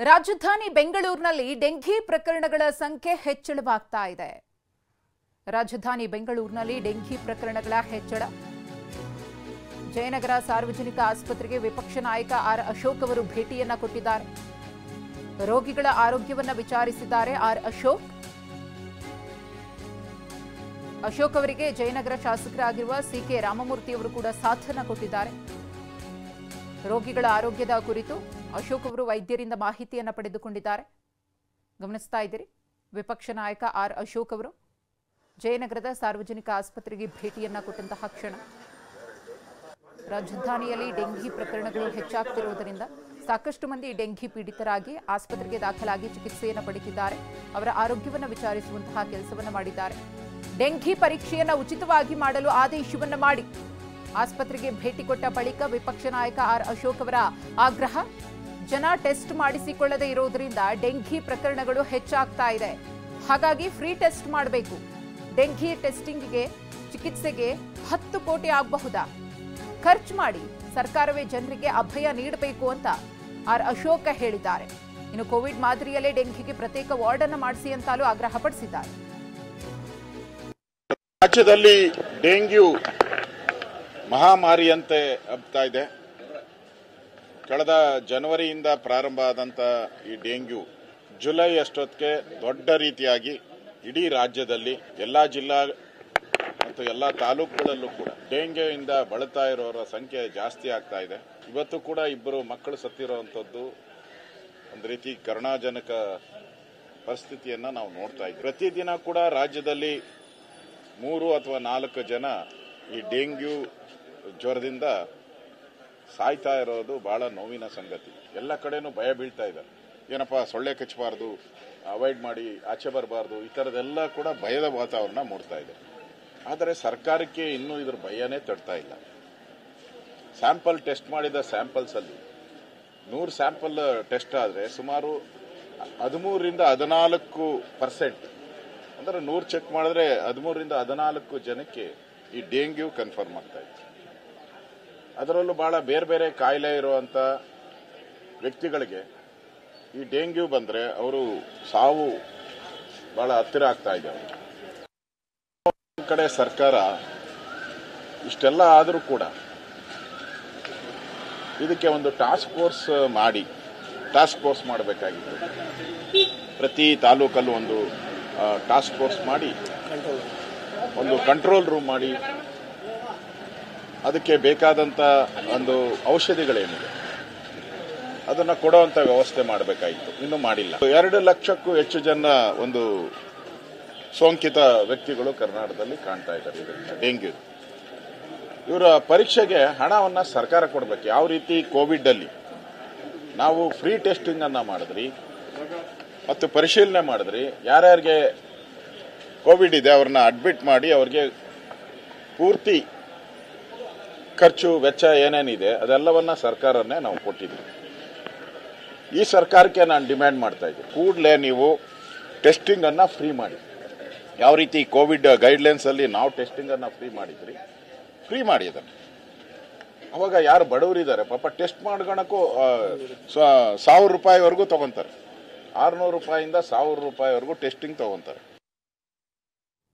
ರಾಜಧಾನಿ ಬೆಂಗಳೂರಿನಲ್ಲಿ ಡೆಂಘಿ ಪ್ರಕರಣಗಳ ಸಂಖ್ಯೆ ಹೆಚ್ಚಳವಾಗ್ತಾ ಇದೆ. ರಾಜಧಾನಿ ಬೆಂಗಳೂರಿನಲ್ಲಿ ಡೆಂಘಿ ಪ್ರಕರಣಗಳ ಹೆಚ್ಚಳ. ಜಯನಗರ ಸಾರ್ವಜನಿಕ ಆಸ್ಪತ್ರೆಗೆ ವಿಪಕ್ಷ ನಾಯಕ ಆರ್ ಅಶೋಕ್ ಅವರು ಭೇಟಿಯನ್ನ ಕೊಟ್ಟಿದ್ದಾರೆ. ರೋಗಿಗಳ ಆರೋಗ್ಯವನ್ನ ವಿಚಾರಿಸಿದ್ದಾರೆ ಆರ್ ಅಶೋಕ್. ಅಶೋಕ್ ಅವರಿಗೆ ಜಯನಗರ ಶಾಸಕರಾಗಿರುವ ಸಿಕೆ ರಾಮಮೂರ್ತಿ ಅವರು ಕೂಡ ಸಾಥನ್ನ ಕೊಟ್ಟಿದ್ದಾರೆ. ರೋಗಿಗಳ ಆರೋಗ್ಯದ ಕುರಿತು ಅಶೋಕ್ ಅವರು ವೈದ್ಯರಿಂದ ಮಾಹಿತಿಯನ್ನು ಪಡೆದುಕೊಂಡಿದ್ದಾರೆ. ಗಮನಿಸ್ತಾ ಇದ್ದೀರಿ, ವಿಪಕ್ಷ ನಾಯಕ ಆರ್ ಅಶೋಕ್ ಅವರು ಜಯನಗರದ ಸಾರ್ವಜನಿಕ ಆಸ್ಪತ್ರೆಗೆ ಭೇಟಿಯನ್ನ ಕೊಟ್ಟಂತಹ ಕ್ಷಣ. ರಾಜಧಾನಿಯಲ್ಲಿ ಡೆಂಘಿ ಪ್ರಕರಣಗಳು ಹೆಚ್ಚಾಗ್ತಿರುವುದರಿಂದ ಸಾಕಷ್ಟು ಮಂದಿ ಡೆಂಘಿ ಪೀಡಿತರಾಗಿ ಆಸ್ಪತ್ರೆಗೆ ದಾಖಲಾಗಿ ಚಿಕಿತ್ಸೆಯನ್ನು ಪಡೆದಿದ್ದಾರೆ. ಅವರ ಆರೋಗ್ಯವನ್ನು ವಿಚಾರಿಸುವಂತಹ ಕೆಲಸವನ್ನು ಮಾಡಿದ್ದಾರೆ. ಡೆಂಘಿ ಪರೀಕ್ಷೆಯನ್ನು ಉಚಿತವಾಗಿ ಮಾಡಲು ಆದೇಶವನ್ನ ಮಾಡಿ ಆಸ್ಪತ್ರೆಗೆ ಭೇಟಿ ಕೊಟ್ಟ ಬಳಿಕ ವಿಪಕ್ಷ ನಾಯಕ ಆರ್ ಅಶೋಕ್ ಅವರ ಆಗ್ರಹ. ಜನ ಟೆಸ್ಟ್ ಮಾಡಿಸಿಕೊಳ್ಳದೆ ಇರೋದ್ರಿಂದ ಡೆಂಘಿ ಪ್ರಕರಣಗಳು ಹೆಚ್ಚಾಗ್ತಾ ಇದೆ. ಹಾಗಾಗಿ ಫ್ರೀ ಟೆಸ್ಟ್ ಮಾಡಬೇಕು. ಡೆಂಘಿ ಟೆಸ್ಟಿಂಗ್ಗೆ ಚಿಕಿತ್ಸೆಗೆ 10 ಕೋಟಿ ಆಗಬಹುದಾ? ಖರ್ಚು ಮಾಡಿ ಸರ್ಕಾರವೇ ಜನರಿಗೆ ಅಭಯ ನೀಡಬೇಕು ಅಂತ ಆರ್ ಅಶೋಕ್ ಹೇಳಿದ್ದಾರೆ. ಇನ್ನು ಕೋವಿಡ್ ಮಾದರಿಯಲ್ಲೇ ಡೆಂಘಿಗೆ ಪ್ರತ್ಯೇಕ ವಾರ್ಡ್ ಅನ್ನು ಮಾಡಿಸಿ ಅಂತಲೂ ಆಗ್ರಹಪಡಿಸಿದ್ದಾರೆ. ರಾಜ್ಯದಲ್ಲಿ ಡೆಂಗ್ಯೂ ಮಹಾಮಾರಿಯಂತೆ ಹಬ್ತಾ ಇದೆ. ಕಳೆದ ಜನವರಿಯಿಂದ ಪ್ರಾರಂಭ ಆದಂಥ ಈ ಡೆಂಗ್ಯೂ ಜುಲೈ ಅಷ್ಟೊತ್ತಿಗೆ ದೊಡ್ಡ ರೀತಿಯಾಗಿ ಇಡೀ ರಾಜ್ಯದಲ್ಲಿ ಎಲ್ಲ ಜಿಲ್ಲಾ ಮತ್ತು ಎಲ್ಲ ತಾಲೂಕುಗಳಲ್ಲೂ ಕೂಡ ಡೆಂಗ್ಯೂಯಿಂದ ಬಳಲ್ತಾ ಇರೋರ ಸಂಖ್ಯೆ ಜಾಸ್ತಿ ಆಗ್ತಾ ಇದೆ. ಇವತ್ತು ಕೂಡ 2 ಮಕ್ಕಳು ಸತ್ತಿರುವಂಥದ್ದು ಒಂದು ರೀತಿ ಕರುಣಾಜನಕ ಪರಿಸ್ಥಿತಿಯನ್ನು ನಾವು ನೋಡ್ತಾ ಇದ್ದೀವಿ. ಪ್ರತಿದಿನ ಕೂಡ ರಾಜ್ಯದಲ್ಲಿ 3 ಅಥವಾ 4 ಜನ ಈ ಡೆಂಗ್ಯೂ ಜ್ವರದಿಂದ ಸಾಯ್ತಾ ಇರೋದು ಬಹಳ ನೋವಿನ ಸಂಗತಿ. ಎಲ್ಲ ಕಡೆನೂ ಭಯ ಬೀಳ್ತಾ ಇದ್ದಾರೆ. ಏನಪ್ಪ, ಸೊಳ್ಳೆ ಕಚ್ಚಬಾರ್ದು, ಅವಾಯ್ಡ್ ಮಾಡಿ, ಆಚೆ ಬರಬಾರ್ದು, ಈ ಥರದೆಲ್ಲ ಕೂಡ ಭಯದ ವಾತಾವರಣ ಮೂಡ್ತಾ ಇದೆ. ಆದರೆ ಸರ್ಕಾರಕ್ಕೆ ಇನ್ನೂ ಇದ್ರ ಭಯನೇ ತಡ್ತಾ ಇಲ್ಲ. ಸ್ಯಾಂಪಲ್ ಟೆಸ್ಟ್ ಮಾಡಿದ ಸ್ಯಾಂಪಲ್ಸಲ್ಲಿ 100 ಸ್ಯಾಂಪಲ್ ಟೆಸ್ಟ್ ಆದರೆ ಸುಮಾರು 13ರಿಂದ 14% ಅಂದರೆ 100 ಚೆಕ್ ಮಾಡಿದ್ರೆ 13ರಿಂದ 14 ಜನಕ್ಕೆ ಈ ಡೆಂಗ್ಯೂ ಕನ್ಫರ್ಮ್ ಆಗ್ತಾ ಇದೆ. ಅದರಲ್ಲೂ ಬಹಳ ಬೇರೆ ಬೇರೆ ಕಾಯಿಲೆ ಇರುವಂತ ವ್ಯಕ್ತಿಗಳಿಗೆ ಈ ಡೆಂಗ್ಯೂ ಬಂದ್ರೆ ಅವರು ಸಾವು ಬಹಳ ಹತ್ತಿರ ಆಗ್ತಾ ಇದೆ. ಒಂದು ಕಡೆ ಸರ್ಕಾರ ಇಷ್ಟೆಲ್ಲ ಆದರೂ ಕೂಡ ಇದಕ್ಕೆ ಒಂದು ಟಾಸ್ಕ್ ಫೋರ್ಸ್ ಮಾಡಬೇಕಾಗಿತ್ತು. ಪ್ರತಿ ತಾಲೂಕಲ್ಲೂ ಒಂದು ಟಾಸ್ಕ್ ಫೋರ್ಸ್ ಮಾಡಿ ಒಂದು ಕಂಟ್ರೋಲ್ ರೂಮ್ ಮಾಡಿ ಅದಕ್ಕೆ ಬೇಕಾದಂತ ಒಂದು ಔಷಧಿಗಳೇನಿದೆ ಅದನ್ನು ಕೊಡುವಂತ ವ್ಯವಸ್ಥೆ ಮಾಡಬೇಕಾಗಿತ್ತು. ಇನ್ನೂ ಮಾಡಿಲ್ಲ. 2 ಲಕ್ಷಕ್ಕೂ ಹೆಚ್ಚು ಜನ ಒಂದು ಸೋಂಕಿತ ವ್ಯಕ್ತಿಗಳು ಕರ್ನಾಟಕದಲ್ಲಿ ಕಾಣ್ತಾ ಇದ್ದಾರೆ ಡೆಂಗ್ಯೂ. ಇವರ ಪರೀಕ್ಷೆಗೆ ಹಣವನ್ನ ಸರ್ಕಾರ ಕೊಡಬೇಕು. ಯಾವ ರೀತಿ ಕೋವಿಡ್ ಅಲ್ಲಿ ನಾವು ಫ್ರೀ ಟೆಸ್ಟಿಂಗ್ ಅನ್ನ ಮಾಡಿದ್ರಿ ಮತ್ತು ಪರಿಶೀಲನೆ ಮಾಡಿದ್ರಿ, ಯಾರ್ಯಾರಿಗೆ ಕೋವಿಡ್ ಇದೆ ಅವ್ರನ್ನ ಅಡ್ಮಿಟ್ ಮಾಡಿ ಅವ್ರಿಗೆ ಪೂರ್ತಿ ಖರ್ಚು ವೆಚ್ಚ ಏನೇನಿದೆ ಅದೆಲ್ಲವನ್ನ ಸರ್ಕಾರನೇ ನಾವು ಕೊಟ್ಟಿದ್ವಿ. ಈ ಸರ್ಕಾರಕ್ಕೆ ನಾನು ಡಿಮ್ಯಾಂಡ್ ಮಾಡ್ತಾ ಇದ್ದೀನಿ, ಕೂಡಲೇ ನೀವು ಟೆಸ್ಟಿಂಗ್ ಅನ್ನ ಫ್ರೀ ಮಾಡಿ. ಯಾವ ರೀತಿ ಕೋವಿಡ್ ಗೈಡ್ಲೈನ್ಸ್ ಅಲ್ಲಿ ನಾವು ಟೆಸ್ಟಿಂಗ್ ಅನ್ನ ಫ್ರೀ ಮಾಡಿ ಅದನ್ನು. ಅವಾಗ ಯಾರು ಬಡವರಿದ್ದಾರೆ ಪಾಪ ಟೆಸ್ಟ್ ಮಾಡ್ಕೊಳಕ್ಕೂ 1000 ರೂಪಾಯಿವರೆಗೂ ತಗೊಂತಾರೆ. 600 ರೂಪಾಯಿಂದ 1000 ರೂಪಾಯಿವರೆಗೂ ಟೆಸ್ಟಿಂಗ್ ತಗೊಂತಾರೆ.